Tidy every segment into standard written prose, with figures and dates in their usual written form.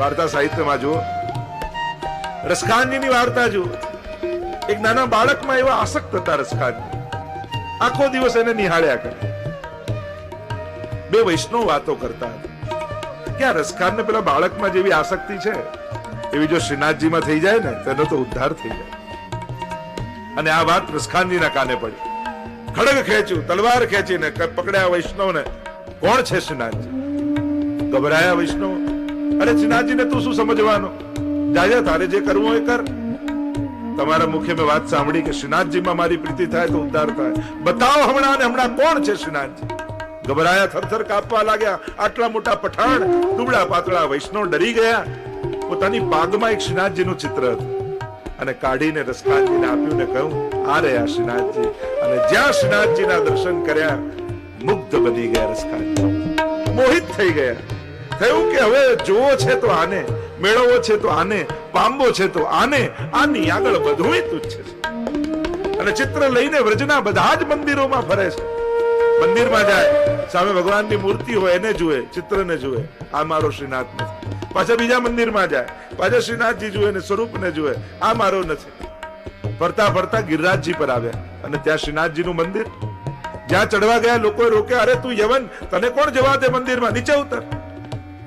વાર્તા સાહિત્યમાં જુઓ, રસખાનજીની વાર્તા જુઓ. એક નાના બાળકમાં એવા આસક્ત હતા રસખાનજી, આખો દિવસ એને નિહાળ્યા કરે. બે વૈષ્ણવ વાતો કરતા હતા કે આ રસખાનને પેલા બાળકમાં જેવી આસક્તિ છે એવી જો શ્રીનાથજીમાં થઈ જાય ને તેનો તો ઉદ્ધાર થઈ જાય. અને આ વાત રસખાનજીના કાને પડી. ખડગ ખેંચ્યું, તલવાર ખેંચીને પકડ્યા વૈષ્ણવને. કોણ છે શ્રીનાથજી? ગભરાયા વૈષ્ણવ. અરે શ્રીનાથજીને તું શું સમજવાનો? જાજા, તારે જે કરવું એ કર. તમારા મુખે મેં વાત સાંભળી કે શ્રીનાથજીમાં મારી પ્રીતિ થાય તો ઉદ્ધાર થાય. બતાવો હમણાં ને હમણાં કોણ છે શ્રીનાથજી? ગભરાયા, થરથર કાપવા લાગ્યા. આટલા મોટા પઠાણ, દુબળા પાતળા વૈષ્ણવ ડરી ગયા. પોતાની પાગમાં એક શ્રીનાથજીનું ચિત્ર હતું અને કાઢીને રસખાનજીને આપ્યું ને કહ્યું, આ રહ્યા શ્રીનાથજી. અને જ્યાં શ્રીનાથજીના દર્શન કર્યા, મુગ્ધ બની ગયા રસખાનજી, મોહિત થઈ ગયા. થયું કે હવે જોવો છે તો આને, મેળવવો છે તો આને, પામવો છે તો આને, આની આગળ બધું તુચ્છ છે. અને ચિત્ર લઈને વ્રજના બધા જ મંદિરોમાં ફરે છે. મંદિરમાં જાય, સામે ભગવાનની મૂર્તિ હોય એને જુએ, ચિત્રને જુએ, આ મારો શ્રીનાથ નથી. પાછા બીજા મંદિરમાં જાય, પાછા શ્રીનાથજી જુએ ને સ્વરૂપને જુએ, આ મારો નથી. ફરતા ફરતા ગિરિરાજજી પર આવ્યા અને ત્યાં શ્રીનાથજીનું મંદિર. જ્યાં ચડવા ગયા લોકોએ રોક્યા, અરે તું યવન, તને કોણ જવા દે મંદિરમાં? નીચે ઉતર.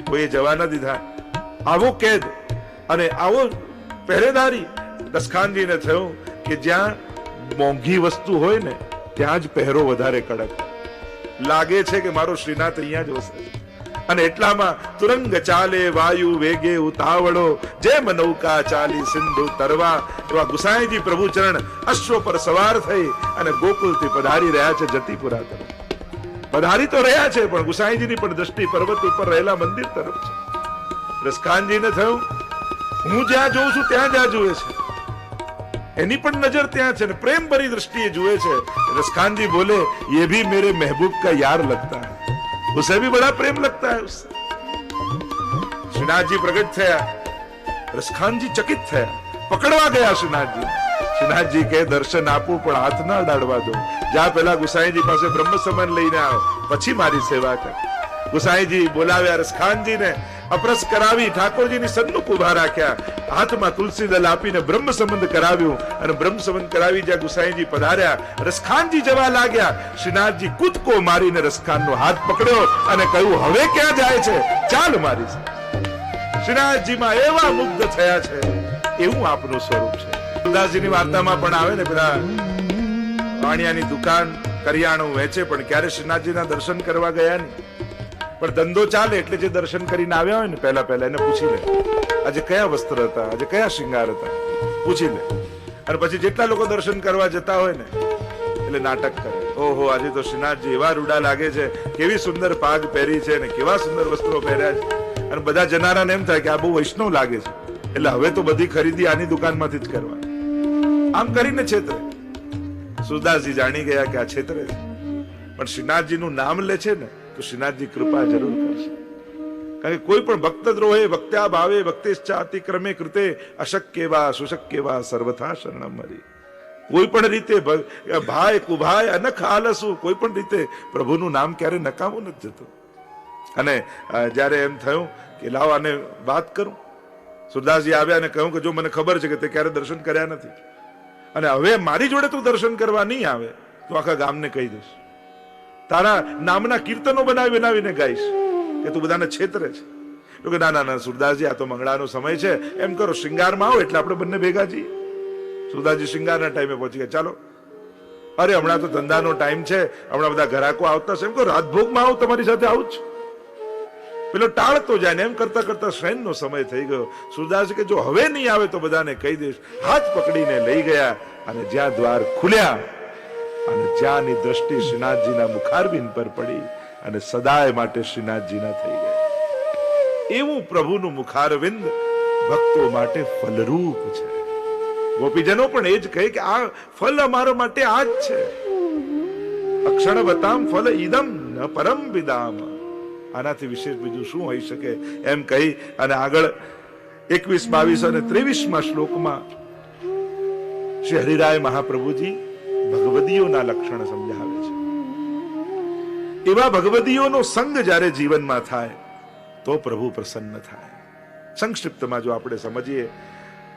કોઈએ જવા ન દીધા. આવો કેદ અને આવો પહેરેદારી. રસખાનજીને થયું કે જ્યાં મોંઘી વસ્તુ હોય ને ત્યાં જ પહેરો વધારે કડક લાગે છે કે મારો શ્રીનાથ અહીંયા જ વસે. અને એટલામાં તુરંગ ચાલે વાયુ વેગે ઉતાવળો, જેમ નૌકા ચાલી સિંધુ તરવા. એવા ગુસાઈજી પ્રભુચરણ અશ્વ પર સવાર થઈ અને ગોકુલથી પધારી રહ્યા છે જતીપુરા તરફ. પધારી તો રહ્યા છે પણ ગુસાઈજીની પણ દ્રષ્ટિ પર્વત ઉપર રહેલા મંદિર તરફ છે. રસખાનજીને થયું, હું જ્યાં જોઉં છું ત્યાં જ્યાં જુએ છે, એની પણ નજર ત્યાં છે ને પ્રેમ ભરી દ્રષ્ટિએ જુએ છે. રસખાનજી બોલે, ये भी मेरे महबूब का यार लगता है, उसे भी बड़ा प्रेम लगता है उससे. श्रीनाथजी प्रकट થયા. રસખાનજી ચકિત થયા, પકડવા ગયા શ્રીનાથજી. શ્રીનાથજી કે દર્શન આપું પણ હાથ ના અડાડવા દો. જા પેલા ગુસાઈજી પાસે બ્રહ્મ સંબંધ લઈને આવો, પછી મારી સેવા કર. ગુસાઈજી બોલાવ્યા રસખાનજીને, અપરસ કરાવી ઠાકોરજીની સન્મુખ ઉભા રાખ્યા. હાથમાં તુલસી દલ આપીને બ્રહ્મ સંબંધ કરાવ્યું અને બ્રહ્મ સંબંધ કરાવી જ્યાં ગુસાઈજી પધાર્યા, રસખાનજી જવા લાગ્યા. શ્રીનાથજી કૂદકો મારીને રસખાનનો હાથ પકડ્યો અને કહ્યું, હવે ક્યાં જાય છે? ચાલ મારી સાથે. શ્રીનાથજીમાં એવા મુગ્ધ થયા છે. એવું આપનું સ્વરૂપ છે. સુરદાસજીની વાર્તામાં પણ આવે ને, પેલા વાણિયાની દુકાન કરિયાણું વેચે પણ ક્યારે શ્રીનાથજીના દર્શન કરવા ગયા નહીં. પણ ધંધો ચાલે એટલે જે દર્શન કરીને આવ્યા હોય ને પહેલા એને પૂછી લે, આજે કયા વસ્ત્ર હતા, આજે કયા શૃંગાર હતા, પૂછી લે. અને પછી જેટલા લોકો દર્શન કરવા જતા હોય ને એટલે નાટક કરે, ઓહો આજે તો શ્રીનાથજી એવા રૂડા લાગે છે, કેવી સુંદર પાગ પહેરી છે ને કેવા સુંદર વસ્ત્રો પહેર્યા છે. અને બધા જનારાને એમ થાય કે આ બહુ વૈષ્ણવ લાગે છે, એટલે હવે તો બધી ખરીદી આની દુકાનમાંથી જ કરવાની. આમ કરીને છેતરે. સુરદાસજી જાણી ગયા કે આ છેતરે છે, પણ શ્રીનાથજીનું નામ લે છે ને તો શ્રીનાથજી કૃપા જરૂર કરશે. કારણ કે કોઈ પણ ભક્ત દ્રોહે ભક્ત્યા ભાવે ભક્તિશ્ચાતિ ક્રમે કૃતે અશક્ય વા સુશક્ય વા સર્વથા શરણમ હરિ. કોઈ પણ રીતે ભાઈ કુભાઈ અનખ આલસુ, કોઈ પણ રીતે પ્રભુનું નામ ક્યારે નકામું નથી જતું. અને જ્યારે એમ થયું કે લાવ આને વાત કરું, સુરદાસજી આવ્યા અને કહ્યું કે જો મને ખબર છે કે તે ક્યારે દર્શન કર્યા નથી અને હવે મારી જોડે તું દર્શન કરવા નહીં આવે તો આખા ગામને કહી દઈશ, તારા નામના કીર્તનો બનાવીને ગાઈશ કે તું બધાને છેતરે છે. તો કે ના ના સુરદાસજી, આ તો મંગળાનો સમય છે, એમ કરો શૃંગારમાં આવો એટલે આપણે બંને ભેગા જઈએ. સુરદાસજી શૃંગારના ટાઈમે પહોંચી ગયા. ચાલો, અરે હમણાં તો ધંધાનો ટાઈમ છે, હમણાં બધા ગ્રાહકો આવતા છે, એમ કહો રાજભોગમાં આવું, તમારી સાથે આવું જ. પેલો ટાળતો જાય ને એમ કરતા કરતા શયનનો સમય થઈ ગયો. સુરદાસજી કે જો હવે નહીં આવે તો બધાને કહી દઈશ. હાથ પકડીને લઈ ગયા અને જ્યાં દ્વાર ખુલ્યા અને જ્યાંની દ્રષ્ટિ શ્રીનાથજીના મુખારબિંદ પર પડી અને સદાય માટે શ્રીનાથજીના થઈ ગયા. એવું પ્રભુનું મુખારવિંદ ભક્તો માટે ફલરૂપ છે. ગોપીજનો પણ એ જ કહે કે આ ફલ અમારા માટે આ જ છે. અક્ષણવતામ ફલ ઈદમ ન પરમ વિદામ. આનાથી વિશેષ બીજું શું હોઈ શકે એમ કહી અને આગળ 21, 22 અને 23માં શ્લોકમાં શ્રી હરિરાય મહાપ્રભુજી ભગવદીઓના લક્ષણ સમજાવે છે. એવા ભગવદીઓનો સંગ જ્યારે જીવનમાં થાય તો પ્રભુ પ્રસન્ન થાય. સંક્ષિપ્તમાં જો આપણે સમજીએ,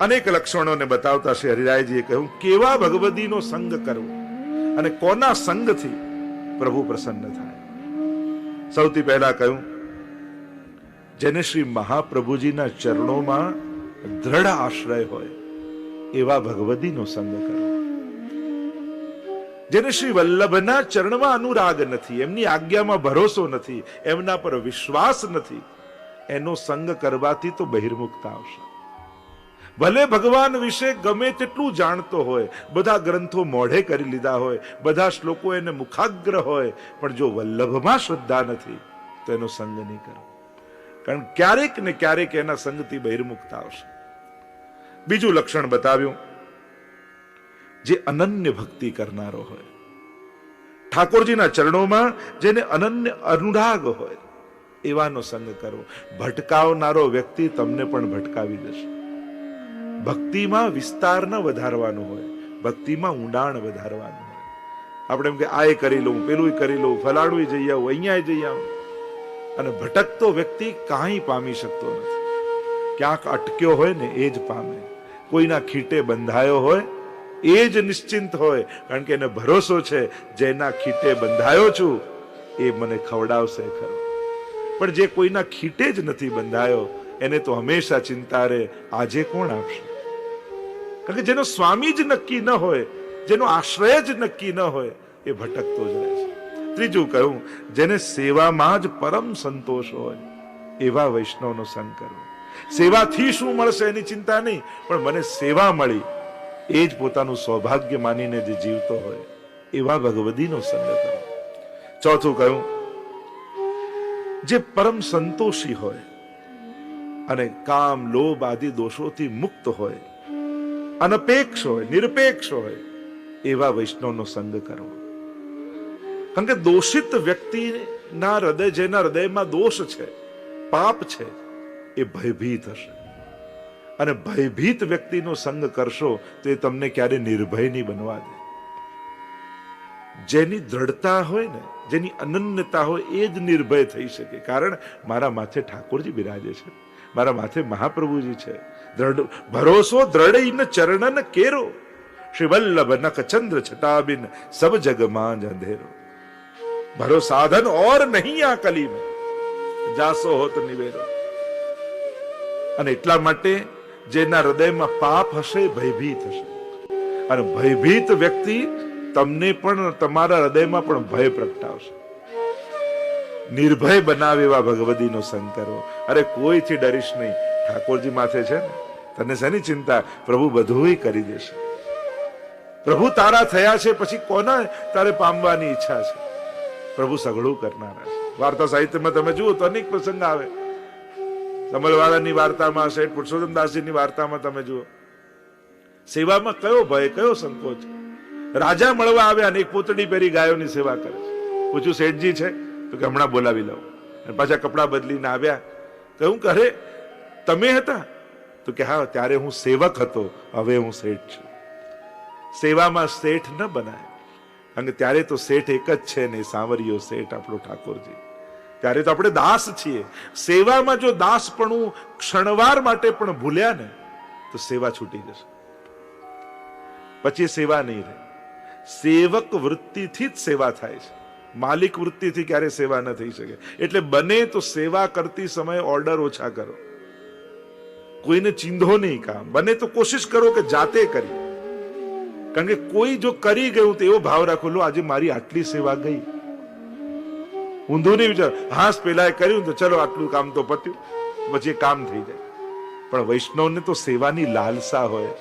અનેક લક્ષણોને બતાવતા શ્રી હરિરાયજીએ કહ્યું કેવા ભગવદીનો સંગ કરવો અને કોના સંગથી પ્રભુ પ્રસન્ન થાય. સૌથી પહેલા કહ્યું જેને શ્રી મહાપ્રભુજીના ચરણોમાં દ્રઢ આશ્રય હોય એવા ભગવદીનો સંગ કરો. જેને શ્રી વલ્લભના ચરણમાં અનુરાગ નથી, એમની આજ્ઞામાં ભરોસો નથી, એમના પર વિશ્વાસ નથી, એનો સંગ કરવાથી તો બહિર્મુખતા આવશે. ભલે ભગવાન વિશે ગમે તેટલું જાણતો હોય, બધા ગ્રંથો મોઢે કરી લીધા હોય, બધા શ્લોકો એને મુખાગ્ર હોય, પણ જો વલ્લભમાં શ્રદ્ધા નથી તો એનો સંગ નહીં કરો. કારણ ક્યારેક ને ક્યારેક એના સંગથી બહિર્મુખતા આવશે. બીજું લક્ષણ બતાવ્યું, જે અનન્ય ભક્તિ કરનારો હોય, ઠાકોરજીના ચરણોમાં જેને અનન્ય અનુરાગ હોય એવાનો સંગ કરો. ભટકાવનારો વ્યક્તિ તમને પણ ભટકાવી દેશે. ભક્તિમાં વિસ્તાર ન વધારવાનો હોય, ભક્તિમાં ઊંડાણ વધારવાનું હોય. આપણે એમ કે આ કરી લઉં, પેલું કરી લઉં, ફલાણું જઈ આવું, અહીંયા જઈ આવું, અને ભટકતો વ્યક્તિ કાંઈ પામી શકતો નથી. ક્યાંક અટક્યો હોય ને એ જ પામે. કોઈના ખીટે બંધાયો હોય એ જ નિશ્ચિંત હોય, કારણ કે એને ભરોસો છે જેના ખીટે બંધાયો છું એ મને ખવડાવશે ખરો. પણ જે કોઈના ખીટે જ નથી બંધાયો એને તો હંમેશા ચિંતા રહે આજે કોણ આપશે. કારણ કે જેનો સ્વામી જ નક્કી ન હોય, જેનો આશ્રય જ નક્કી ન હોય, એ ભટકતો જ રહે છે. ત્રીજું કહ્યું, જેને સેવામાં જ પરમ સંતોષ હોય એવા વૈષ્ણવનો સંગ કરવો. સેવાથી શું મળશે એની ચિંતા નહીં, પણ મને સેવા મળી એ જ પોતાનું સૌભાગ્ય માનીને જે જીવતો હોય એવા ભગવદીનો સંગ કરો. ચોથું કહ્યું, જે પરમ સંતોષી હોય અને કામ લોભ આદિ દોષોથી મુક્ત હોય, અનપેક્ષ હોય, નિરપેક્ષ હોય એવા વૈષ્ણવનો સંગ કરવો. કારણ કે દોષિત વ્યક્તિના હૃદય, જેના હૃદયમાં દોષ છે, પાપ છે, એ ભયભીત હશે. અને ભયભીત વ્યક્તિનો સંગ કરશો તો એ તમને ક્યારે નિર્ભય નહીં બનવા દે. જેની દ્રઢતા હોય ને, જેની અનન્યતા હોય એ જ નિર્ભય થઈ શકે. કારણ મારા માથે ઠાકોરજી બિરાજે છે, મારા માથે મહાપ્રભુજી છે. દ્રઢ ભરોસો દ્રઢ ઇન ચરણન કેરો, શ્રી વલ્લભ નખ ચંદ્ર છટાબિન સબ જગ માં અંધેરો. ભરો સાધન ઓર નહીં આ કલી में જાસો હોત નિવેરો. અને એટલા માટે જેના હૃદયમાં પાપ હશે ભયભીત હશે. અને ભયભીત વ્યક્તિ તમને પણ તમારા હૃદયમાં પણ ભય પ્રગટાવશે. નિર્ભય બનાવે એવા ભગવદીનો સંગ કરો. અરે કોઈથી ડરીશ નહીં, ઠાકોરજી માથે છે ને, તને શેની ચિંતા? પ્રભુ બધું કરી દેશે. પ્રભુ તારા થયા છે, પછી કોના તારે પામવાની ઈચ્છા છે? પ્રભુ સઘળું કરનારા છે. વાર્તા સાહિત્યમાં તમે જુઓ તો અનેક પ્રસંગ આવે. સમલવાળાની વાર્તામાં, શેઠ પુરુષોત્તમદાસજીની વાર્તામાં તમે જુઓ, સેવામાં કયો ભય, કયો સંકોચ. રાજા મળવા આવ્યા અને એક પોતડી પહેરી ગાયોની સેવા કરે છે. પૂછ્યું શેઠજી છે? તો કે હમણાં બોલાવી લઉં. અને પાછા કપડા બદલીને આવ્યા. કહ્યું કે અરે તમે હતા? તો કે હા, ત્યારે હું સેવક હતો, હવે હું શેઠ છું. સેવામાં શેઠ ન બનાય, કારણ કે ત્યારે તો શેઠ એક જ છે ને, સાંવરિયો શેઠ આપણો ઠાકોરજી. ત્યારે તો આપણે દાસ છીએ. સેવામાં જો દાસપણું ક્ષણવાર માટે પણ ભૂલ્યા ને તો સેવા છૂટી જશે, પછી સેવા નહીં રહે. સેવક વૃત્તિથી જ સેવા થાય છે, માલિક વૃત્તિથી ક્યારે સેવા ન થઈ શકે. એટલે બને તો સેવા કરતી સમયે ઓર્ડર ઓછા કરો, કોઈને ચીંધો નહીં કામ. બને તો કોશિશ કરો કે જાતે કરી. કારણ કે કોઈ જો કરી ગયું તો એવો ભાવ રાખો, લો આજે મારી આટલી સેવા ગઈ. ઊંધું નહીં વિચાર, હાસ પેલા કર્યું તો ચલો આટલું કામ તો પત્યું, પછી એ કામ થઈ જાય. પણ વૈષ્ણવને તો સેવાની લાલસા હોય.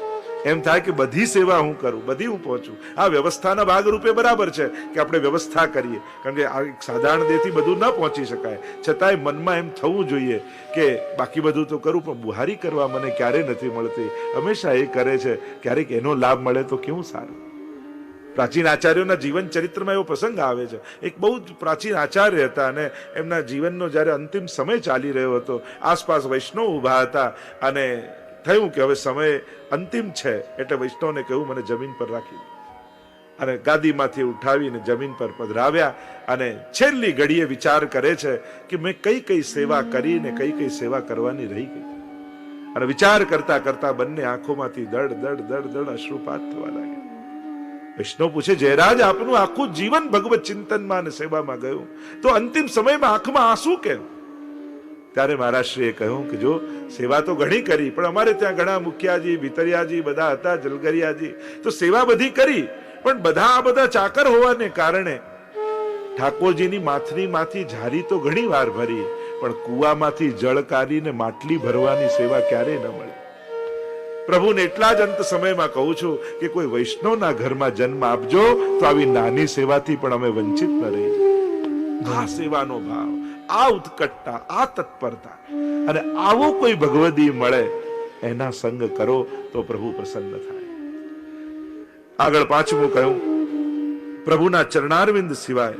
એમ થાય કે બધી સેવા હું કરું, બધી હું પહોંચું. આ વ્યવસ્થાના ભાગરૂપે બરાબર છે કે આપણે વ્યવસ્થા કરીએ, કારણ કે આ સાધારણ દેહથી બધું ન પહોંચી શકાય. છતાંય મનમાં એમ થવું જોઈએ કે બાકી બધું તો કરું, પણ બુહારી કરવા મને ક્યારે નથી મળતી. હંમેશા એ કરે છે, ક્યારેક એનો લાભ મળે તો કેવું સારું. પ્રાચીન આચાર્યોના જીવન ચરિત્રમાં એવો પ્રસંગ આવે છે. એક બહુ જ પ્રાચીન આચાર્ય હતા અને એમના જીવનનો જ્યારે અંતિમ સમય ચાલી રહ્યો હતો, આસપાસ વૈષ્ણવ ઉભા હતા અને થયું કે હવે સમય અંતિમ છે, એટલે વૈષ્ણવને કહ્યું મને જમીન પર રાખી દે. અને ગાદીમાંથી ઉઠાવીને જમીન પર પધરાવ્યા અને છેલ્લી ઘડીએ વિચાર કરે છે કે મેં કઈ કઈ સેવા કરી ને કઈ કઈ સેવા કરવાની રહી ગઈ. અને વિચાર કરતા કરતા બંને આંખોમાંથી દડ દડ દડ દડ અશ્રુપાત થવા લાગે. વૈષ્ણવ પૂછે, જયરાજ આપનું આખું જીવન ભગવત ચિંતનમાં અને સેવામાં ગયું, તો અંતિમ સમયમાં આંખમાં આંસુ કેમ? ત્યારે મહારાજશ્રીએ કહ્યું કે જો સેવા તો ઘણી કરી, પણ અમારે ત્યાં ઘણા મુખિયાજી, ભીતરિયાજી બધા હતા, જલગરિયાજી, તો સેવા બધી કરી, પણ બધા ચાકર હોવાને કારણે ઠાકોરજીની માથનીમાંથી ઝારી તો ઘણી વાર ભરી, પણ કુવામાંથી જળ કાઢીને માટલી ભરવાની સેવા ક્યારેય ન મળી. પ્રભુને એટલા જ અંત સમયમાં કહું છું કે કોઈ વૈષ્ણવના ઘરમાં જન્મ આપજો તો આવી નાની સેવાથી પણ અમે વંચિત ન રહી. આ સેવાનો ભાવ, આ ઉત્કટતા, આ તત્પરતા, અને આવો કોઈ ભગવદી મળે એના સંગ કરો તો પ્રભુ પ્રસન્ન થાય. આગળ પાંચમું કહ્યું, પ્રભુના ચરણારવિંદ સિવાય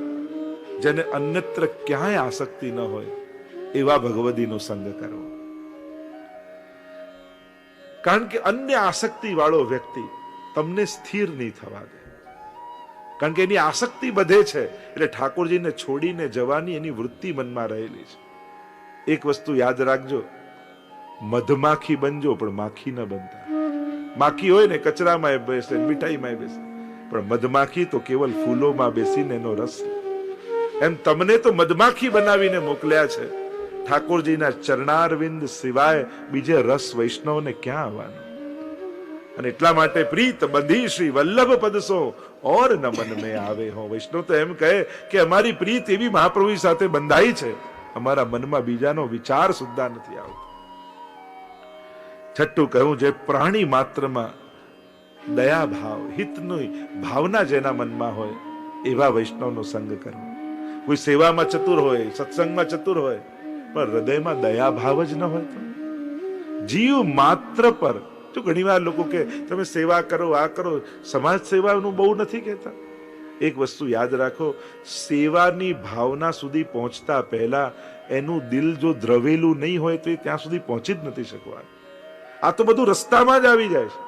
જેને અન્યત્ર ક્યાંય આસક્તિ ન હોય એવા ભગવદીનો સંગ કરો. કારણ કે અન્ય આસક્તિ વાળો વ્યક્તિ તમને સ્થિર નહીં થવા દે, કારણ કે એની આસક્તિ બધે છે, એટલે ઠાકોરજીને છોડીને જવાની એની વૃત્તિ મનમાં રહેલી છે. એક વસ્તુ યાદ રાખજો, મધમાખી બનજો પણ માખી ન બનતા. માખી હોય ને કચરામાં બેસે, મીઠાઈમાં બેસે, પણ મધમાખી તો કેવલ ફૂલોમાં બેસીને એનો રસ. એમ તમને તો મધમાખી બનાવીને મોકલ્યા છે, ઠાકોરજીના ચરણારવિંદ સિવાય બીજે રસ વૈષ્ણવને ક્યાં આવવાનો? અને એટલા માટે પ્રીત બંધી શ્રી વલ્લભ પદસો ઓર ન મન મેં આવે હો. વૈષ્ણવ તો એમ કહે કે અમારી પ્રીત એવી મહાપ્રભુ સાથે બંધાઈ છે, અમારા મનમાં બીજાનો વિચાર સુદ્ધા નથી આવતો. છઠ્ઠું કહ્યું, જે પ્રાણી માત્રમાં દયા ભાવ, હિતની ભાવના જેના મનમાં હોય એવા વૈષ્ણવનો સંગ કરવો. કોઈ સેવામાં ચતુર હોય, સત્સંગમાં ચતુર હોય, પણ હૃદયમાં દયા ભાવ જ ન હોય તો જીવ માત્ર પર. તો ઘણી વાર લોકો કે તમે સેવા કરો, આ કરો, સમાજ સેવાનું બહુ નથી કહેતા. એક વસ્તુ યાદ રાખો, સેવાની ભાવના સુધી પહોંચતા પહેલા એનું દિલ જો દ્રવેલું નહીં હોય તો એ ત્યાં સુધી પહોંચી જ નથી શકવાનું. આ તો બધું રસ્તામાં જ આવી જાય છે.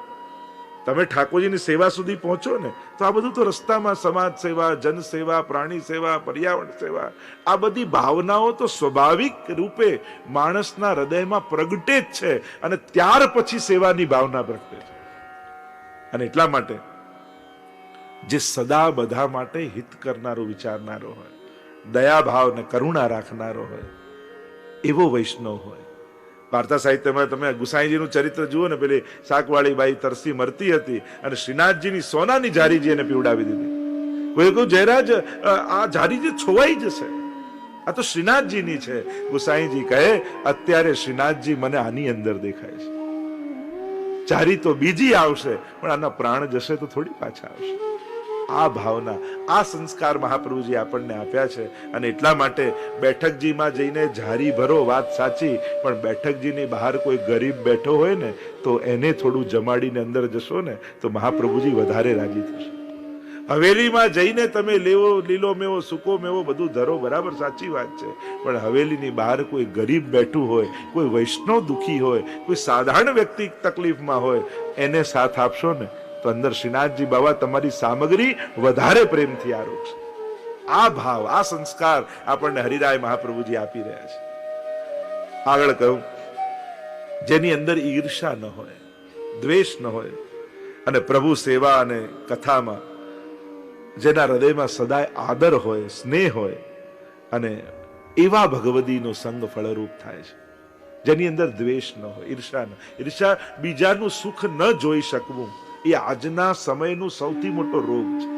તમે ઠાકોરજીની સેવા સુધી પહોંચો ને તો આ બધું તો રસ્તામાં, સમાજ સેવા, જન સેવા, પ્રાણી સેવા, પર્યાવરણ સેવા, આ બધી ભાવનાઓ તો સ્વાભાવિક રૂપે માણસના હૃદયમાં પ્રગટે જ છે, અને ત્યાર પછી સેવાની ભાવના પ્રગટે છે. અને એટલા માટે જે સદા બધા માટે હિત કરનારો, વિચારનારો હોય, દયા ભાવ ને કરુણા રાખનારો હોય એવો વૈષ્ણવ હોય. વાર્તા સાહિત્યમાં તમે ગુસાઈજીનું ચરિત્ર જુઓ ને, પેલી શાકવાળી બાઈ તરસી મરતી હતી અને શ્રીનાથજીની સોનાની જારીજી એને પીવડાવી દીધી. કોઈ કહ્યું, જયરાજ આ જારીજી છોવાઈ જશે, આ તો શ્રીનાથજીની છે. ગુસાઈજી કહે, અત્યારે શ્રીનાથજી મને આની અંદર દેખાય છે, જારી તો બીજી આવશે, પણ આના પ્રાણ જશે તો થોડી પાછા આવશે. આ ભાવના, આ સંસ્કાર મહાપ્રભુજી આપણને આપ્યા છે. અને એટલા માટે બેઠકજીમાં જઈને ઝારી ભરો, વાત સાચી, પણ બેઠકજીની બહાર કોઈ ગરીબ બેઠો હોય ને તો એને થોડું જમાડીને અંદર જશો ને તો મહાપ્રભુજી વધારે રાજી થશે. હવેલીમાં જઈને તમે લેવો, લીલો મેવો, સૂકો મેવો બધું ધરો, બરાબર, સાચી વાત છે, પણ હવેલીની બહાર કોઈ ગરીબ બેઠું હોય, કોઈ વૈષ્ણવ દુખી હોય, કોઈ સાધારણ વ્યક્તિ તકલીફમાં હોય, એને સાથ આપશો ને તો અંદર શ્રીનાથજી બાબા તમારી સામગ્રી વધારે પ્રેમથી આરોગશે. આ ભાવ, આ સંસ્કાર આપણને હરિરાય મહાપ્રભુજી આપી રહ્યા છે. આગળ કહ્યું, જેની અંદર ઈર્ષા ન હોય, દ્વેષ ન હોય, અને પ્રભુ સેવા અને કથામાં જેના હૃદયમાં સદાય આદર હોય, સ્નેહ હોય, અને એવા ભગવદીનો સંગ ફળરૂપ થાય છે. જેની અંદર દ્વેષ ન હોય, ઈર્ષા ન. ઈર્ષા, બીજાનું સુખ ન જોઈ શકવું, એ આજના સમયનો સૌથી મોટો રોગ છે.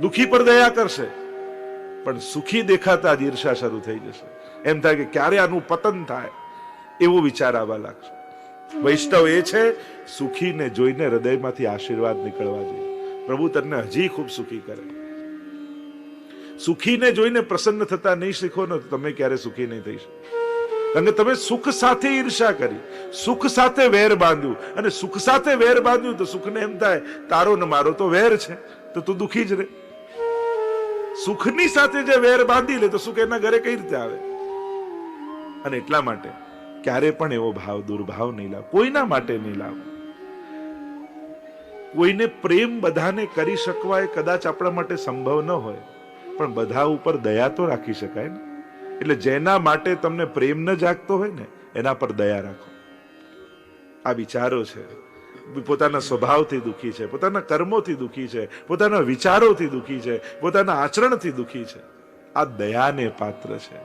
દુખી પર દયા કરશે, પણ સુખી દેખાતા જ ઈર્ષા શરૂ થઈ જશે. એમ થાય કે ક્યારે આનું પતન થાય, એવો વિચાર આવવા લાગશે. વૈષ્ણવ એ છે, સુખીને જોઈને હૃદયમાંથી આશીર્વાદ નીકળવા જોઈએ. પ્રભુ તને હજી ખૂબ સુખી કરે. સુખીને જોઈને પ્રસન્ન થતા નહીં શીખો ને તો તમે ક્યારે સુખી નહીં થઈ શકો. કારણ કે તમે સુખ સાથે ઈર્ષા કરી, સુખ સાથે વેર બાંધ્યું, અને સુખ સાથે વેર બાંધ્યું તો સુખને એમ થાય તારો ને મારો તો વેર છે, તો તું દુખી જ રહે. સુખની સાથે જે વેર બાંધી લે તો સુખ એના ઘરે કઈ રીતે આવે? અને એટલા માટે ક્યારે પણ એવો ભાવ, દુર્ભાવ નહીં લાવ, કોઈના માટે નહીં લાવ. કોઈને પ્રેમ બધાને કરી શકવા એ કદાચ આપણા માટે સંભવ ન હોય, પણ બધા ઉપર દયા તો રાખી શકાય ને. એટલે જેના માટે તમને પ્રેમ ન જાગતો હોય ને એના પર દયા રાખો. આ વિચારો છે, પોતાના સ્વભાવથી દુઃખી છે, પોતાના કર્મોથી દુઃખી છે, પોતાના વિચારોથી દુઃખી છે, પોતાના આચરણથી દુઃખી છે. આ દયાને પાત્ર છે,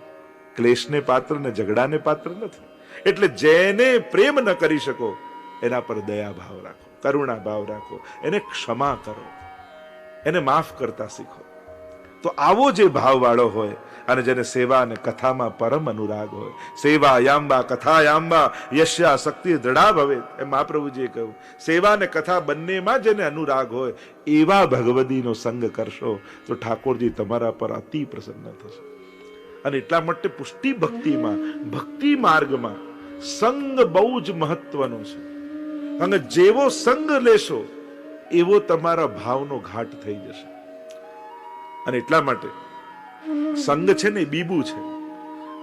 ક્લેશને પાત્ર ને ઝઘડાને પાત્ર નથી. એટલે જેને પ્રેમ ન કરી શકો એના પર દયા ભાવ રાખો, કરુણા ભાવ રાખો, એને ક્ષમા કરો, એને માફ કરતા શીખો. તો આવો જે ભાવ વાળો હોય અને જેને સેવા અને કથામાં પરમ અનુરાગ હોય, સેવા યાંબા કથા યાંબા યશ્યા શક્તિ દ્રઢા ભવે, એમ મહાપ્રભુજીએ કહ્યું, સેવા અને કથા બંનેમાં જેને અનુરાગ હોય એવા ભગવદીનો સંગ કરશો તો ઠાકોરજી તમારા પર અતિ પ્રસન્ન થશે. અને એટલા માટે પુષ્ટિ ભક્તિમાં, ભક્તિ માર્ગમાં સંગ બહુ જ મહત્વનો છે. અને જેવો સંગ લેશો એવો તમારા ભાવનો ઘાટ થઈ જશે. અને એટલા માટે સંગ છે ને બીબુ છે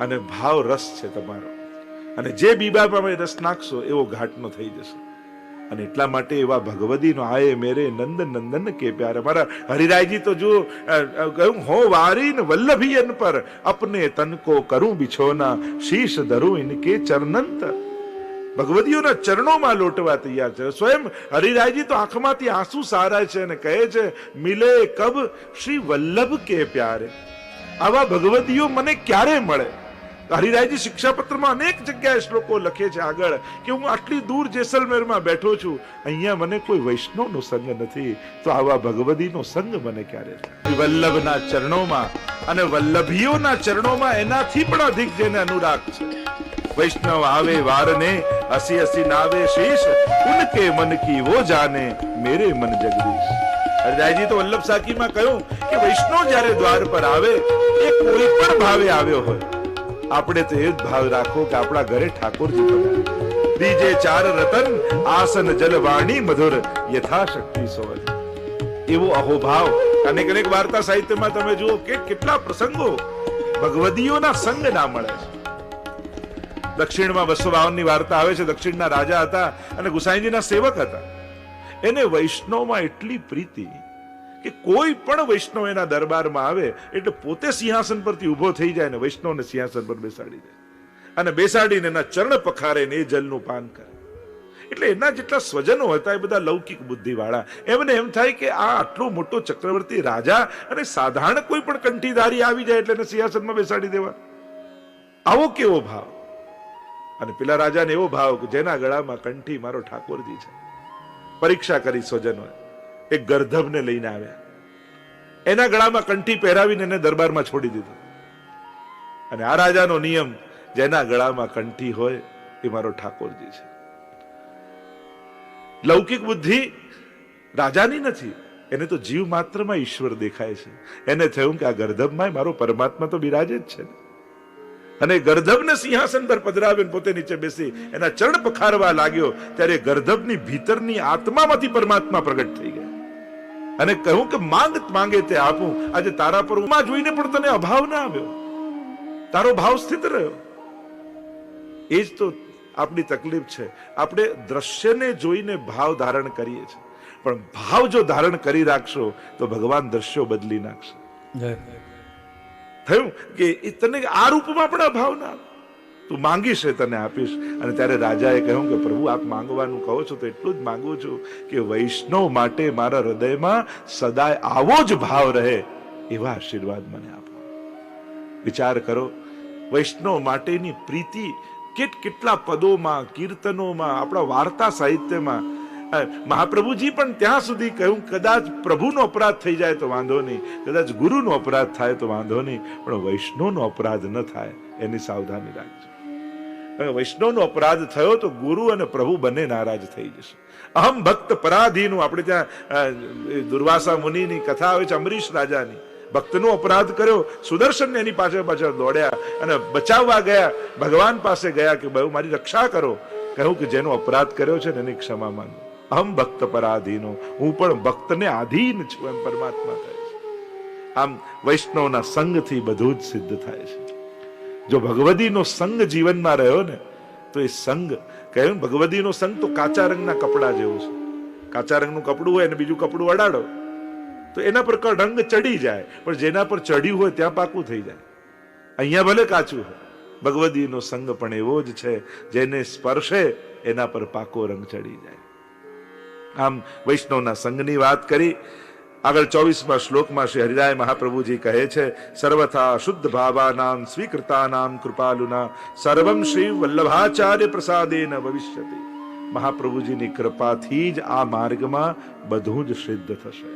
અને ભાવ રસ છે તમારો, અને જે બીબામાં રસ નાખશો એવો ઘાટનો થઈ જશે. અને એટલા માટે એવા ભગવદીનો આયે મેરે નંદ નંદન કે પ્યારે, મારા હરિરાયજી તો જો કહ્યું, હો વારીન વલ્લભીયન પર અપને તન કો કરું બિછોના, શીશ ધરું ઇનકે ચરનંત. ભગવદીઓના ચરણોમાં લોટવા તૈયાર છે. સ્વયં હરિરાયજી તો આંખમાંથી આંસુ સારા છે અને કહે છે, મિલે કબ શ્રી વલ્લભ કે પ્યારે. આવા ભગવદીઓ મને ક્યારે મળે? હરિરાયજી શિક્ષાપત્રમાં અનેક જગ્યાએ શ્લોકો લખે છે આગળ કે હું આટલી દૂર જેસલમેરમાં બેઠો છું, અહીંયા મને કોઈ વૈષ્ણવનો સંગ નથી, તો આવા ભગવદીનો સંગ મને ક્યારે થાય? વલ્લભના ચરણોમાં અને વલ્લભીઓના ચરણોમાં એનાથી પણ અધિક જેને અનુરાગ છે. વૈષ્ણવ આવે વારને હસી હસી નાવે શીશ, ઉનકે મન કી વો જાને મેરે મન જગદીશ. હરિરાયજી તો વલ્લભ સાખીમાં કહ્યું કે વૈષ્ણવ જ્યારે દ્વાર પર આવે એ કોઈ પણ ભાવે આવ્યો હોય, આપણે તો એ જ ભાવ રાખો કે આપણા ઘરે ઠાકોરજી પધારે. દીજે ચાર રતન આસન જલ વાણી મધુર યથાશક્તિ સોવન. એવો અહોભાવ અનેક અનેક વાર્તા સાહિત્યમાં તમે જુઓ કે કેટલા પ્રસંગો ભગવદીઓના સંગ ના મળે છે. દક્ષિણમાં 252 ની વાર્તા આવે છે. દક્ષિણના રાજા હતા અને ગુસાઈજીના સેવક હતા. એને વૈષ્ણવમાં એટલી પ્રીતિ કે કોઈ પણ વૈષ્ણવ એના દરબારમાં આવે એટલે પોતે સિંહાસન પરથી ઉભો થઈ જાય ને વૈષ્ણવને સિંહાસન પર બેસાડી દે અને બેસાડીને એના ચરણ પખારે ને એ જલનું પાન કરે. એટલે એના જેટલા સ્વજનો હતા એ બધા લૌકિક બુદ્ધિ વાળા. એમને એમ થાય કે આ આટલો મોટો ચક્રવર્તી રાજા અને સાધારણ કોઈ પણ કંઠીધારી આવી જાય એટલે એને સિંહાસનમાં બેસાડી દેવા. આવો કેવો ભાવ! અને પેલા રાજાને એવો ભાવ કે જેના ગળામાં કંઠી મારો ઠાકોરજી છે. પરીક્ષા કરી સ્વજનો, એક ગર્ધબને લઈને આવ્યા, એના ગળામાં કંઠી પહેરાવીને એને દરબારમાં છોડી દીધો. અને આ રાજાનો નિયમ, જેના ગળામાં કંઠી હોય એ મારો ઠાકોરજી છે. લૌકિક બુદ્ધિ રાજાની નથી, એને તો જીવ માત્રમાં ઈશ્વર દેખાય છે. એને થયું કે આ ગર્ધબમાં મારો પરમાત્મા તો બિરાજે જ છે. અને ગર્ધબને સિંહાસન પર પધરાવીને પોતે નીચે બેસી એના ચરણ પખારવા લાગ્યો ત્યારે ગર્ધબની ભીતરની આત્મામાંથી પરમાત્મા પ્રગટ થઈ ગયા અને કહ્યું કે માંગે તે આપું. આજે તારા પર ઉમા જોઈને પણ તને અભાવ ના આવ્યો, તારો ભાવ સ્થિત રહ્યો. એ જ તો આપણી તકલીફ છે. આપણે દ્રશ્યને જોઈને ભાવ ધારણ કરીએ છીએ, પણ ભાવ જો ધારણ કરી રાખશો તો ભગવાન દ્રશ્યો બદલી નાખશે. થયું કે તને આ રૂપમાં પણ અભાવ ના, તું માંગીશ તને આપીશ. અને ત્યારે રાજાએ કહ્યું કે પ્રભુ આપ માંગવાનું કહો છો તો એટલું જ માંગુ છું કે વૈષ્ણવ માટે મારા હૃદયમાં સદાય આવો જ ભાવ રહે એવા આશીર્વાદ મને આપો. વિચાર કરો, વૈષ્ણવ માટેની પ્રીતિ કેટલા પદોમાં, કીર્તનોમાં, આપણા વાર્તા સાહિત્યમાં. મહાપ્રભુજી પણ ત્યાં સુધી કહ્યું કદાચ પ્રભુનો અપરાધ થઈ જાય તો વાંધો નહીં, કદાચ ગુરુનો અપરાધ થાય તો વાંધો નહીં, પણ વૈષ્ણવનો અપરાધ ન થાય એની સાવધાની રાખજો. વૈષ્ણવનો અપરાધ થયો તો ગુરુ અને પ્રભુ બંને નારાજ થઈ જશે. અહમ ભક્ત પરાધીનું, આપણે ત્યાં દુર્વાસા મુનિની કથા આવે છે, અમરીશ રાજાની. ભક્તનો અપરાધ કર્યો, સુદર્શન એની પાછળ દોડ્યા અને બચાવવા ગયા, ભગવાન પાસે ગયા કે બહુ મારી રક્ષા કરો. કહ્યું કે જેનો અપરાધ કર્યો છે ને એની ક્ષમા માંગો. અહમ ભક્ત પરાધીનો, હું પણ ભક્તને આધીન છું એમ પરમાત્મા કહે છે. આમ વૈષ્ણવના સંગથી બધું જ સિદ્ધ થાય છે. જો ભગવદીનો સંગ જીવનમાં રહ્યો ને તો એ સંગ, કહ્યું ભગવદીનો સંગ તો કાચા રંગના કપડા જેવો છે. કાચા રંગનું કપડું હોય અને બીજું કપડું અડાડો તો એના પર રંગ ચડી જાય, પણ જેના પર ચડ્યું હોય ત્યાં પાકું થઈ જાય. અહીંયા ભલે કાચું હોય, ભગવદીનો સંગ પણ એવો જ છે જેને સ્પર્શે એના પર પાકો રંગ ચડી જાય. આમ વૈષ્ણવના સંગની વાત કરી. આગળ 24મા શ્લોકમાં શ્રી હરિરાય મહાપ્રભુજી કહે છે, સર્વથા શુદ્ધ ભાવાનામ સ્વીકૃતાનામ કૃપાલુના સર્વમ શ્રી વલ્લભાચાર્ય પ્રસાદેન ભવિષ્યતિ. મહાપ્રભુજીની કૃપાથી જ આ માર્ગમાં બધું જ સિદ્ધ થશે.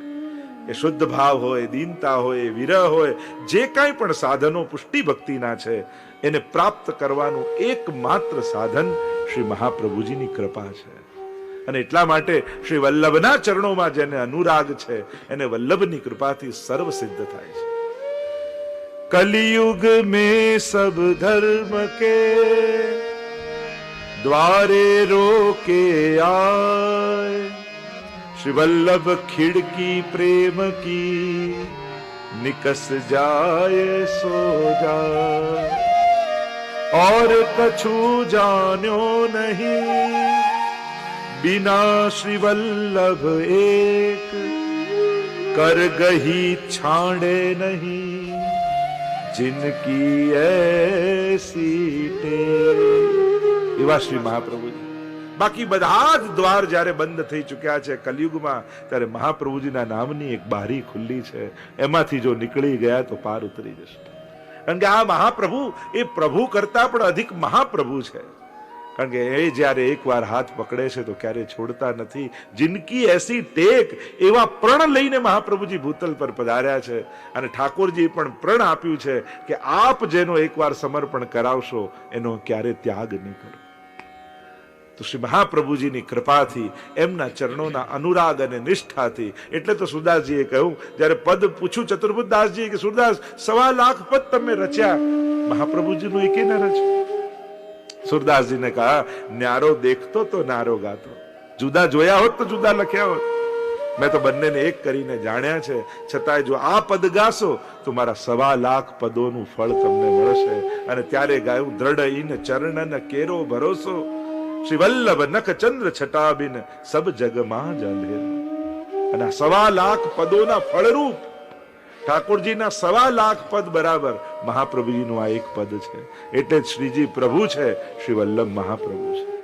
એ શુદ્ધ ભાવ હોય, દીનતા હોય, વિરહ હોય, જે કાંઈ પણ સાધનો પુષ્ટિ ભક્તિના છે એને પ્રાપ્ત કરવાનું એકમાત્ર સાધન શ્રી મહાપ્રભુજીની કૃપા છે. અને એટલા માટે શ્રી વલ્લભના ચરણોમાં જેને અનુરાગ છે એને વલ્લભની કૃપાથી સર્વ સિદ્ધ થાય છે. કલિયુગ में सब धर्म के द्वारे रोके आए, श्री वल्लभ खिड़की प्रेम की निकस जाए सो जाए, और कछु जान्यो नहीं बिना श्री वल्लभ एक, कर गही छाड़े नहीं जिनकी ऐसी टेक. એવા શ્રી મહાપ્રભુજી. બાકી બધા જ દ્વાર જ્યારે બંધ થઈ ચુક્યા છે કલયુગમાં, ત્યારે મહાપ્રભુજીના નામની એક બારી ખુલ્લી છે. એમાંથી જો નીકળી ગયા તો પાર ઉતરી જશે. કારણ કે આ મહાપ્રભુ એ પ્રભુ કરતા પણ અધિક મહાપ્રભુ છે. કારણ કે એ જ્યારે એકવાર હાથ પકડે છે તો ક્યારે છોડતા નથી. જિનકી એસી ટેક, એવા પ્રણ લઈને મહાપ્રભુજી ભૂતલ પર પધાર્યા છે. અને ઠાકોરજી પણ પ્રણ આપ્યું છે કે આપ જેનો એકવાર સમર્પણ કરાવશો એનો ક્યારે ત્યાગ નહીં કરો. તો શ્રી મહાપ્રભુજીની કૃપાથી, એમના ચરણોના અનુરાગ અને નિષ્ઠાથી, એટલે તો સુરદાસજીએ કહ્યું, જ્યારે પદ પૂછ્યું ચતુર્બુદ્ધદાસજી કે સુરદાસ 1.25 લાખ પદ તમે રચ્યા, મહાપ્રભુજીનું એકે ન રચ્યું. સુરદાસજીને કહા, ન્યારો દેખતો તો નારો ગાતો. જુદા જોયા હોત તો જુદા લખ્યા હોત. મેં તો બંનેને એક કરીને જાણ્યા છે. છતાંય જો આ પદ ગાશો તો મારા 1.25 લાખ પદોનું ફળ તમને મળશે. અને ત્યારે ગાયું, દ્રઢ ઇન ચરણન કેરો ભરોસો, શ્રી વલ્લભ નખ ચંદ્ર છટાબિન સબ જગમાં જ અંધેરો. અને 1.25 લાખ પદોના ફળરૂપ ઠાકોરજીના 1.25 લાખ પદ બરાબર મહાપ્રભુજીનું આ એક પદ છે. એટલે જ શ્રીજી પ્રભુ છે, શ્રી વલ્લભ મહાપ્રભુ છે.